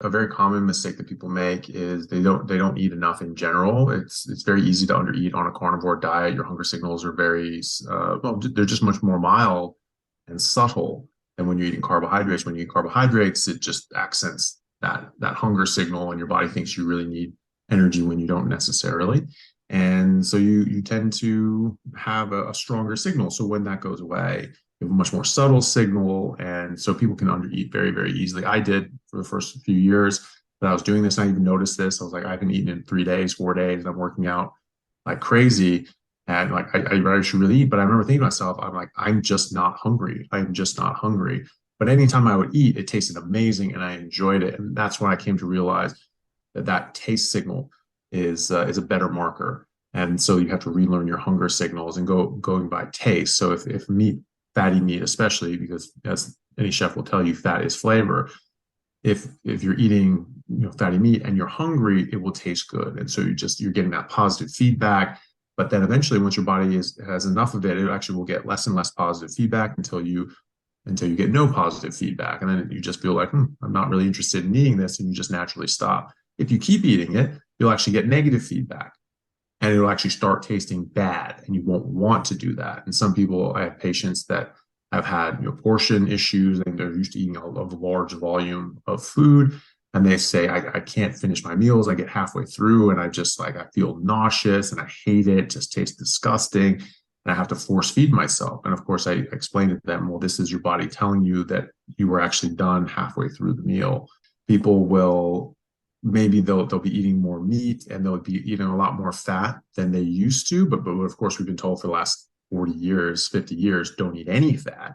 A very common mistake that people make is they don't eat enough in general. It's very easy to undereat on a carnivore diet. Your hunger signals are very well, they're just much more mild and subtle than when you're eating carbohydrates. When you eat carbohydrates, it just accents that hunger signal, and your body thinks you really need energy when you don't necessarily. And so you tend to have a stronger signal. So when that goes away, you have a much more subtle signal, and so people can undereat very, very easily. I did for the first few years that I was doing this, and I even noticed this. I was like, I haven't eaten in 3 days, 4 days. I'm working out like crazy, and like I should really eat. But I remember thinking to myself, I'm like, I'm just not hungry. I'm just not hungry. But anytime I would eat, it tasted amazing, and I enjoyed it. And that's when I came to realize that taste signal is a better marker. And so you have to relearn your hunger signals and going by taste. So if meat, fatty meat especially, because as any chef will tell you, fat is flavor. If you're eating fatty meat and you're hungry, it will taste good. And so you're getting that positive feedback. But then eventually, once your body has enough of it, it actually will get less and less positive feedback until you get no positive feedback. And then you just feel like, I'm not really interested in eating this, and you just naturally stop. If you keep eating it, you'll actually get negative feedback, and it'll actually start tasting bad, and you won't want to do that. And some people, I have patients that have had portion issues, and they're used to eating a large volume of food, and they say, I can't finish my meals. I get halfway through, and I feel nauseous, and I hate it. It just tastes disgusting, and I have to force feed myself. And of course, I explained to them, well, this is your body telling you that you were actually done halfway through the meal. People will maybe they'll be eating more meat, and they'll be eating a lot more fat than they used to. But of course, we've been told for the last 40 years, 50 years, don't eat any fat.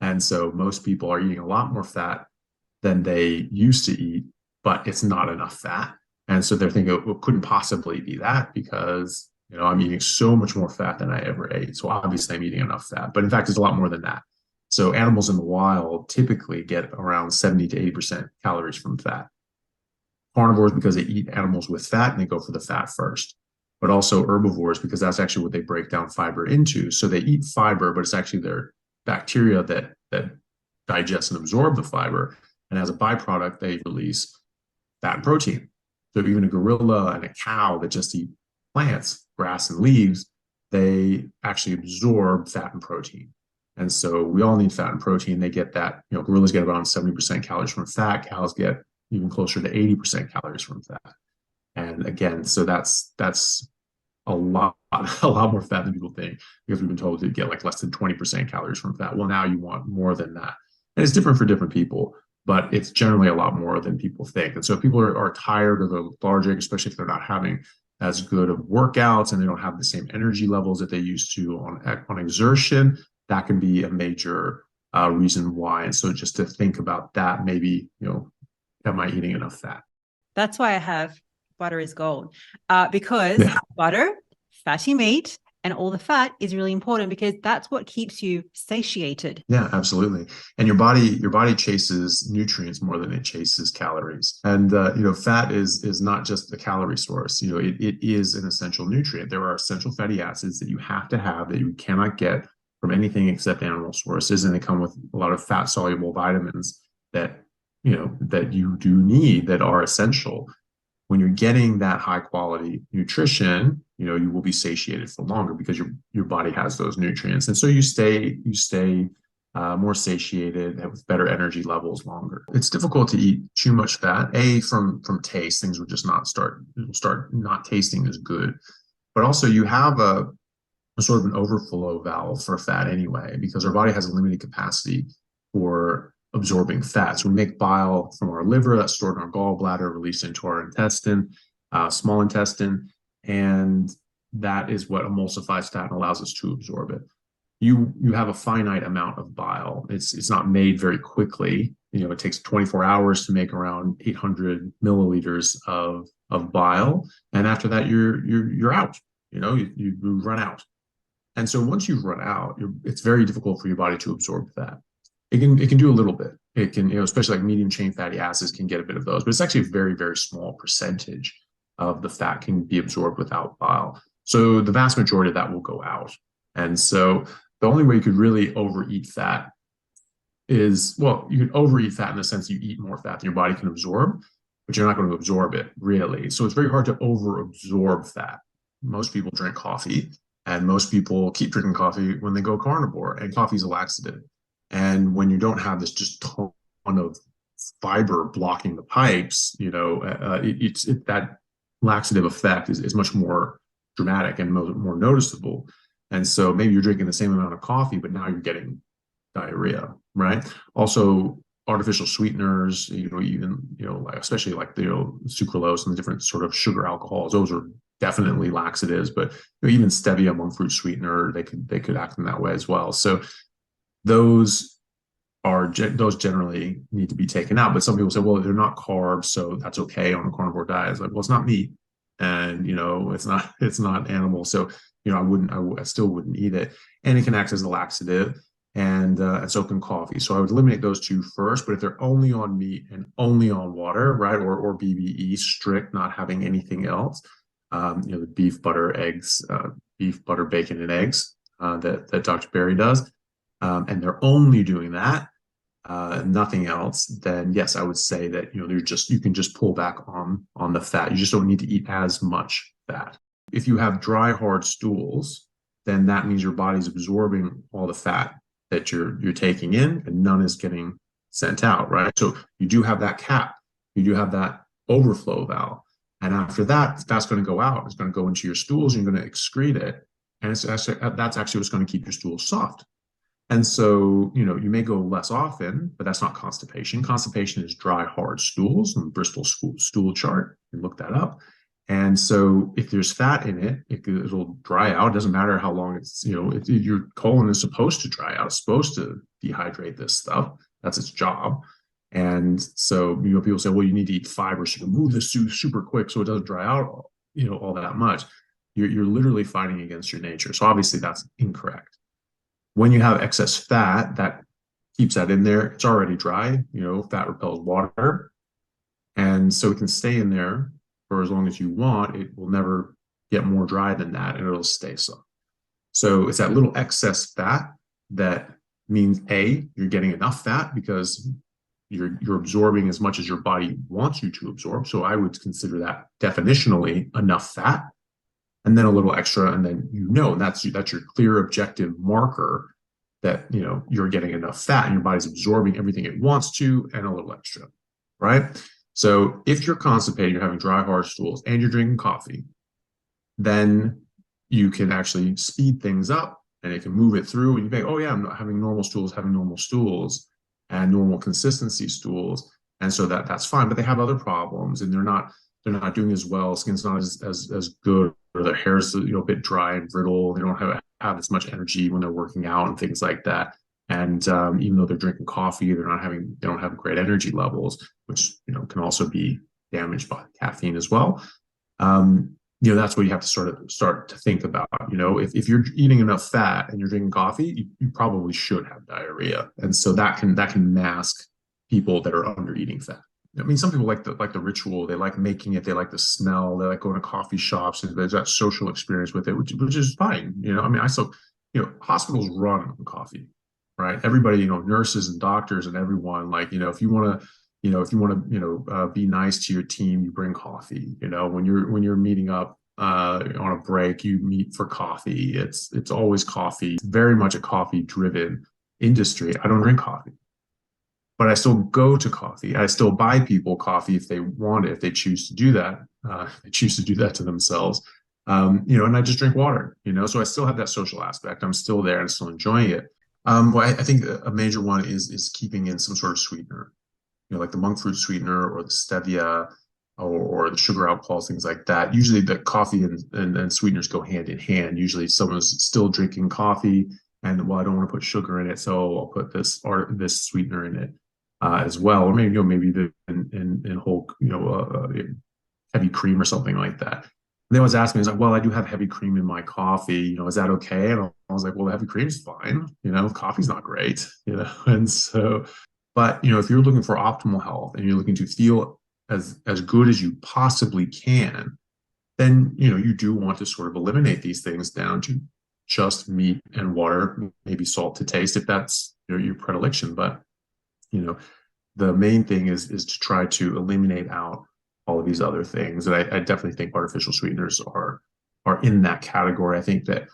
And so most people are eating a lot more fat than they used to eat, but it's not enough fat. And so they're thinking, it couldn't possibly be that, because I'm eating so much more fat than I ever ate. So obviously I'm eating enough fat. But in fact, it's a lot more than that. So animals in the wild typically get around 70 to 80% calories from fat. Carnivores, because they eat animals with fat, and they go for the fat first. But also herbivores, because that's actually what they break down fiber into. So they eat fiber, but it's actually their bacteria that digest and absorb the fiber. And as a byproduct, they release fat and protein. So even a gorilla and a cow that just eat plants, grass and leaves, they actually absorb fat and protein. And so we all need fat and protein. They get that, gorillas get around 70% calories from fat. Cows get even closer to 80% calories from fat. And again, so that's a lot more fat than people think, because we've been told to get like less than 20% calories from fat. Well, now you want more than that. And it's different for different people, but it's generally a lot more than people think. And so if people are tired or they're lethargic, especially if they're not having as good of workouts and they don't have the same energy levels that they used to on exertion, that can be a major reason why. And so just to think about that, maybe, am I eating enough fat? That's why I have butter is gold, because butter, fatty meat, and all the fat is really important, because that's what keeps you satiated. Yeah, absolutely. And your body chases nutrients more than it chases calories. And fat is not just a calorie source. It is an essential nutrient. There are essential fatty acids that you have to have that you cannot get from anything except animal sources, and they come with a lot of fat soluble vitamins that that you do need, that are essential. When you're getting that high quality nutrition, you will be satiated for longer, because your body has those nutrients, and so you stay more satiated with better energy levels longer. It's difficult to eat too much fat. From taste, things will just not start not tasting as good. But also, you have a sort of an overflow valve for fat anyway, because our body has a limited capacity for absorbing fat. So we make bile from our liver that's stored in our gallbladder, released into our intestine, small intestine, and that is what emulsifies fat and allows us to absorb it. You have a finite amount of bile. It's not made very quickly. It takes 24 hours to make around 800 milliliters of bile, and after that you're out. You run out. And so once you've run out, it's very difficult for your body to absorb fat. It can do a little bit. It can, especially like medium chain fatty acids can get a bit of those, but it's actually a very, very small percentage of the fat can be absorbed without bile. So the vast majority of that will go out. And so the only way you could really overeat fat is, well, you can overeat fat in the sense that you eat more fat than your body can absorb. but you're not going to absorb it really. So it's very hard to over absorb fat. Most people drink coffee, and most people keep drinking coffee when they go carnivore, and coffee is a laxative. And when you don't have this just ton of fiber blocking the pipes, that laxative effect is much more dramatic and more noticeable. And so maybe you're drinking the same amount of coffee, but now you're getting diarrhea, right? Also, artificial sweeteners, even, like, especially like the sucralose and the different sort of sugar alcohols, those are definitely laxatives, but even stevia, monk fruit sweetener, they could act in that way as well. So those generally need to be taken out. But some people say, well, they're not carbs, so that's okay on a carnivore diet. It's like, well, it's not meat, and it's not animal, so I still wouldn't eat it. And it can act as a laxative, and so can coffee. So I would eliminate those two first. But if they're only on meat and only on water, right, or BBE, strict, not having anything else, the beef, butter, eggs, beef, butter, bacon, and eggs that Dr. Berry does, and they're only doing that, nothing else, then yes, I would say that you can just pull back on the fat. You just don't need to eat as much fat. If you have dry, hard stools, then that means your body's absorbing all the fat that you're taking in, and none is getting sent out, right? So you do have that cap, you do have that overflow valve, and after that, that's going to go out. It's going to go into your stools. You're going to excrete it, and that's actually what's going to keep your stools soft. And so, you may go less often, but that's not constipation. Constipation is dry, hard stools on the Bristol stool chart. You can look that up. And so if there's fat in it, it'll dry out. It doesn't matter how long your colon is supposed to dry out. It's supposed to dehydrate this stuff. That's its job. And so, people say, well, you need to eat fiber so you can move this super quick so it doesn't dry out, all that much. You're literally fighting against your nature. So obviously that's incorrect. When you have excess fat, that keeps that in there. It's already dry. Fat repels water. And so it can stay in there for as long as you want. It will never get more dry than that, and it'll stay so. So it's that little excess fat that means, A, you're getting enough fat because you're absorbing as much as your body wants you to absorb. So I would consider that definitionally enough fat. And then a little extra, and then that's your clear objective marker that you're getting enough fat and your body's absorbing everything it wants to, and a little extra, right? So if you're constipated, you're having dry, hard stools, and you're drinking coffee, then you can actually speed things up, and it can move it through. And you think, oh yeah, I'm not having normal stools, and normal consistency stools, and so that's fine. But they have other problems, and they're not doing as well. Skin's not as good, or their hair's a bit dry and brittle. They don't have as much energy when they're working out and things like that. And even though they're drinking coffee, they don't have great energy levels, which can also be damaged by caffeine as well. That's what you have to start to think about. If you're eating enough fat and you're drinking coffee, you probably should have diarrhea, and so that can mask people that are under eating fat. I mean, some people like the ritual. They like making it. They like the smell. They like going to coffee shops, and there's that social experience with it, which is fine. I mean, hospitals run on coffee, right? Everybody, nurses and doctors and everyone, like, if you want to, be nice to your team, you bring coffee. When you're meeting up on a break, you meet for coffee. It's always coffee. It's very much a coffee-driven industry. I don't drink coffee, but I still go to coffee. I still buy people coffee if they want it, if they choose to do that. They choose to do that to themselves. And I just drink water, so I still have that social aspect. I'm still there and still enjoying it. Well, I think a major one is keeping in some sort of sweetener, like the monk fruit sweetener or the stevia or the sugar alcohols, things like that. Usually the coffee and sweeteners go hand in hand. Usually someone's still drinking coffee and, well, I don't want to put sugar in it, so I'll put this sweetener in it as well. Or maybe, in whole, heavy cream or something like that. They always ask me, well, I do have heavy cream in my coffee, is that okay? And I was like, well, the heavy cream's fine. Coffee's not great, and so, but, if you're looking for optimal health and you're looking to feel as good as you possibly can, then, you do want to sort of eliminate these things down to just meat and water, maybe salt to taste if that's your predilection. But, the main thing is to try to eliminate out these other things. And I definitely think artificial sweeteners are in that category. I think that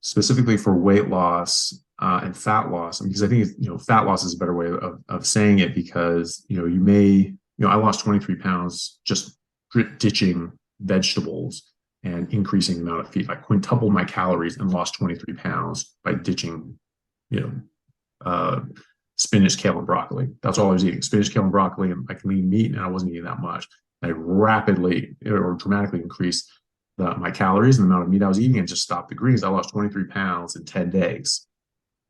specifically for weight loss and fat loss, because I think fat loss is a better way of saying it, because I lost 23 pounds just ditching vegetables and increasing the amount of feed. I quintupled my calories and lost 23 pounds by ditching, spinach, kale, and broccoli. That's all I was eating: spinach, kale, and broccoli, and like lean meat, and I wasn't eating that much. I rapidly or dramatically increased my calories and the amount of meat I was eating, and just stopped the greens. I lost 23 pounds in 10 days.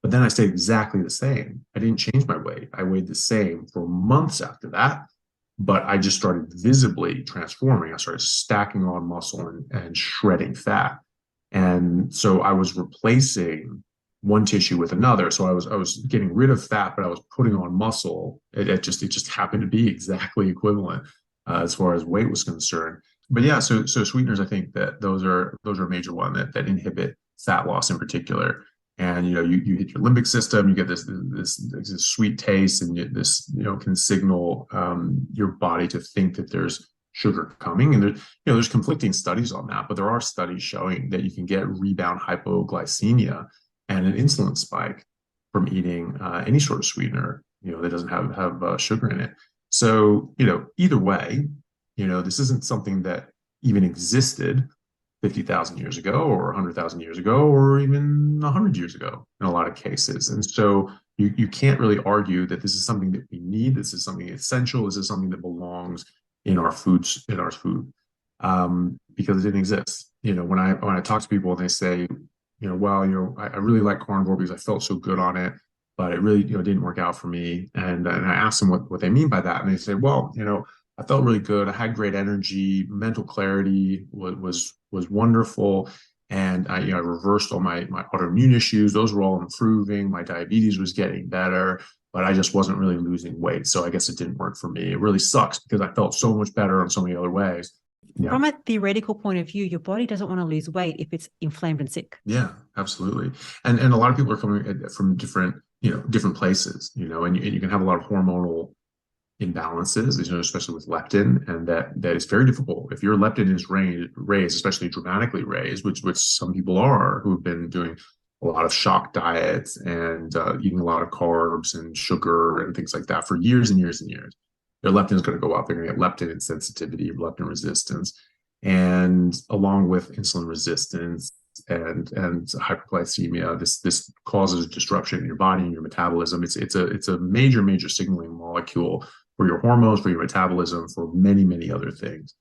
But then I stayed exactly the same. I didn't change my weight. I weighed the same for months after that, but I just started visibly transforming. I started stacking on muscle and shredding fat. And so I was replacing one tissue with another. So I was getting rid of fat, but I was putting on muscle. It just happened to be exactly equivalent as far as weight was concerned. But yeah, so sweeteners, I think that those are a major one that inhibit fat loss in particular. And you hit your limbic system, you get this sweet taste, and this can signal your body to think that there's sugar coming. And there's conflicting studies on that, but there are studies showing that you can get rebound hypoglycemia and an insulin spike from eating any sort of sweetener that doesn't have sugar in it. So either way, this isn't something that even existed 50,000 years ago or 100,000 years ago or even 100 years ago in a lot of cases. And so you can't really argue that this is something that we need. This is something essential. This is something that belongs in our food, because it didn't exist. When I talk to people and they say, I really like carnivore because I felt so good on it, but it really, didn't work out for me. And I asked them what they mean by that. And they say, well, I felt really good. I had great energy, mental clarity was wonderful. And I reversed all my autoimmune issues. Those were all improving. My diabetes was getting better, but I just wasn't really losing weight. So I guess it didn't work for me. It really sucks because I felt so much better in so many other ways. Yeah. From a theoretical point of view, your body doesn't want to lose weight if it's inflamed and sick. Yeah, absolutely. And a lot of people are coming from different places, and you can have a lot of hormonal imbalances, especially with leptin, and that is very difficult. If your leptin is raised, especially dramatically raised, which some people are, who've been doing a lot of shock diets and eating a lot of carbs and sugar and things like that for years and years and years, their leptin is going to go up. They're going to get leptin insensitivity, leptin resistance, and along with insulin resistance and hyperglycemia, this causes disruption in your body and your metabolism. It's a major signaling molecule for your hormones, for your metabolism, for many, many other things.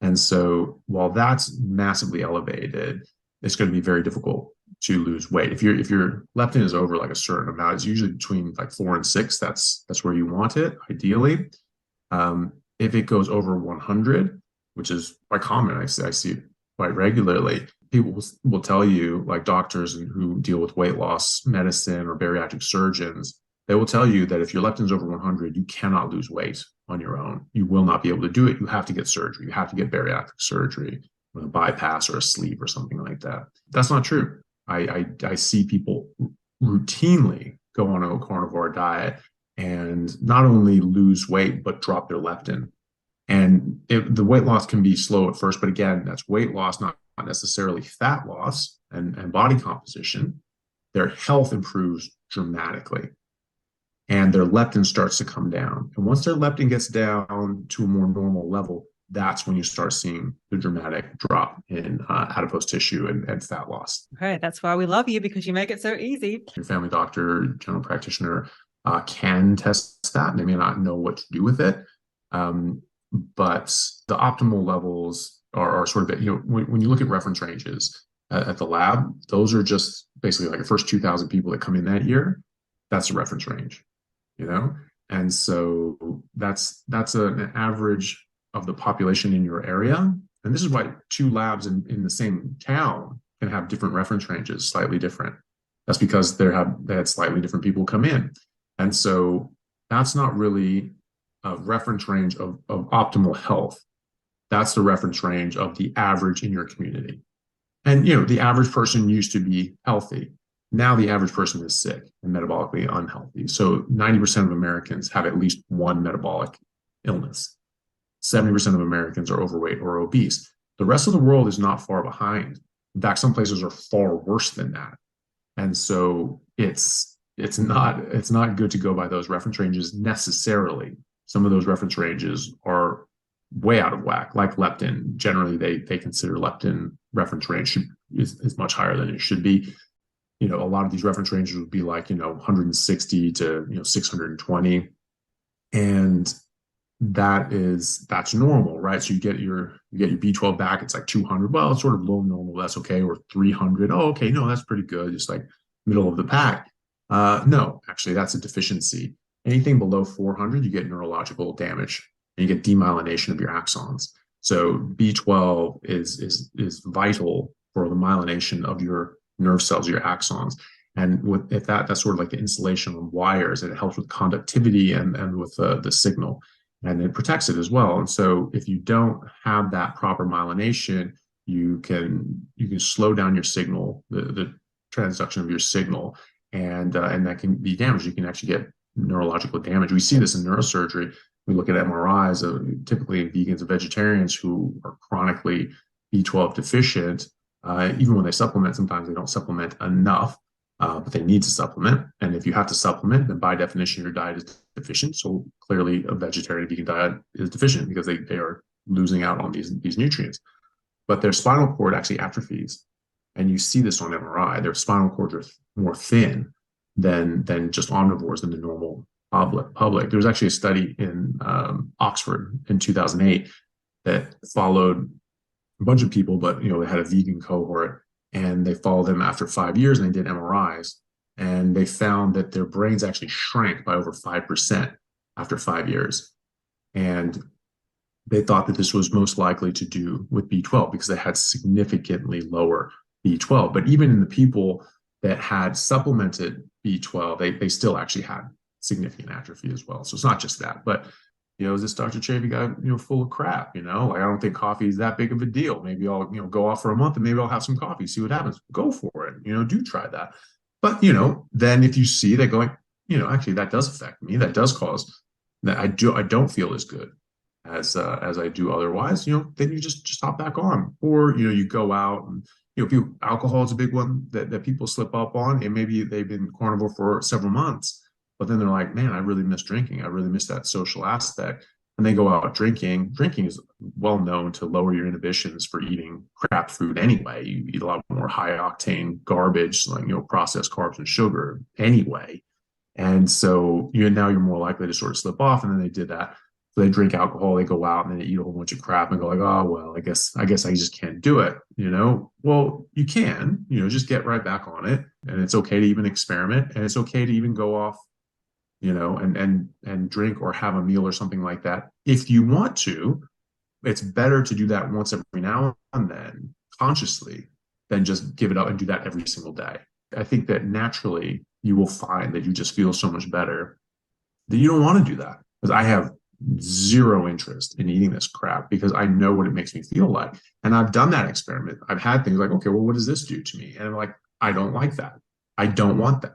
And so while that's massively elevated, it's going to be very difficult to lose weight. If your leptin is over like a certain amount, it's usually between like 4 and 6. That's where you want it, ideally. If it goes over 100, which is quite common, I see it quite regularly, people will tell you, like doctors who deal with weight loss medicine or bariatric surgeons, they will tell you that if your leptin's over 100, you cannot lose weight on your own. You will not be able to do it. You have to get surgery. You have to get bariatric surgery, a bypass or a sleeve or something like that. That's not true. I see people routinely go on a carnivore diet and not only lose weight, but drop their leptin. And the weight loss can be slow at first, but again, that's weight loss, not necessarily fat loss and body composition. Their health improves dramatically, and their leptin starts to come down. And once their leptin gets down to a more normal level, that's when you start seeing the dramatic drop in adipose tissue and fat loss. Okay, that's why we love you, because you make it so easy. Your family doctor, general practitioner can test that. They may not know what to do with it, but the optimal levels are sort of, when you look at reference ranges at the lab, those are just basically like the first 2,000 people that come in that year. That's a reference range. And so that's an average of the population in your area. And this is why 2 labs in the same town can have different reference ranges, slightly different. That's because they had slightly different people come in. And so that's not really a reference range of optimal health. That's the reference range of the average in your community. And, the average person used to be healthy. Now the average person is sick and metabolically unhealthy. So 90% of Americans have at least one metabolic illness. 70% of Americans are overweight or obese. The rest of the world is not far behind. In fact, some places are far worse than that. And so it's not good to go by those reference ranges necessarily. Some of those reference ranges are way out of whack, like leptin. Generally, they consider leptin reference range is much higher than it should be. A lot of these reference ranges would be like 160 to 620, and that's normal, right? So you get your B12 back, it's like 200. Well, it's sort of low normal, that's okay. Or 300. Oh, okay, no, that's pretty good. Just like middle of the pack. No, actually, that's a deficiency. Anything below 400, you get neurological damage and you get demyelination of your axons. So B12 is vital for the myelination of your nerve cells, your axons. And if that's sort of like the insulation on wires, and it helps with conductivity and with the signal, and it protects it as well. And so if you don't have that proper myelination, you can slow down your signal, the transduction of your signal, and that can be damaged. You can actually get neurological damage. We see this in neurosurgery. We look at MRIs of typically in vegans and vegetarians who are chronically B12 deficient. Even when they supplement, sometimes they don't supplement enough, but they need to supplement. And if you have to supplement, then by definition, your diet is deficient. So clearly a vegetarian vegan diet is deficient because they are losing out on these nutrients. But their spinal cord actually atrophies. And you see this on MRI. Their spinal cords are more thin than just omnivores in the normal public. There was actually a study in Oxford in 2008 that followed a bunch of people, but they had a vegan cohort, and they followed them after 5 years, and they did MRIs, and they found that their brains actually shrank by over 5% after 5 years. And they thought that this was most likely to do with B12 because they had significantly lower B12. But even in the people that had supplemented B12, they still actually had significant atrophy as well. So it's not just that, but is this Dr. Chaffee guy, full of crap? Like, I don't think coffee is that big of a deal. Maybe I'll, go off for a month and maybe I'll have some coffee, see what happens. Go for it. Do try that. But, then if you see that going, actually that does affect me, that does cause that I don't feel as good as I do otherwise, then you just hop back on. Or, you go out and, alcohol is a big one that people slip up on, and maybe they've been carnivore for several months. But then they're like, man, I really miss drinking. I really miss that social aspect. And they go out drinking. Drinking is well known to lower your inhibitions for eating crap food anyway. You eat a lot more high octane garbage, like, processed carbs and sugar anyway. And so now you're more likely to sort of slip off. And then they did that. So they drink alcohol, they go out and they eat a whole bunch of crap and go like, oh, well, I guess I just can't do it. Well, you can, just get right back on it. And it's okay to even experiment. And it's okay to even go off, and drink or have a meal or something like that. If you want to, it's better to do that once every now and then consciously than just give it up and do that every single day. I think that naturally you will find that you just feel so much better that you don't want to do that. Because I have zero interest in eating this crap because I know what it makes me feel like. And I've done that experiment. I've had things like, okay, well, what does this do to me? And I'm like, I don't like that. I don't want that.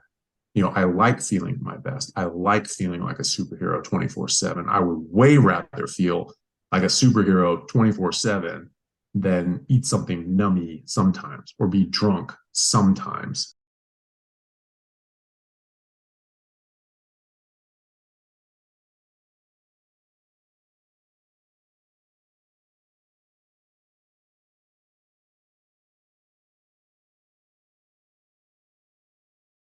I like feeling my best. I like feeling like a superhero 24/7. I would way rather feel like a superhero 24/7 than eat something nummy sometimes or be drunk sometimes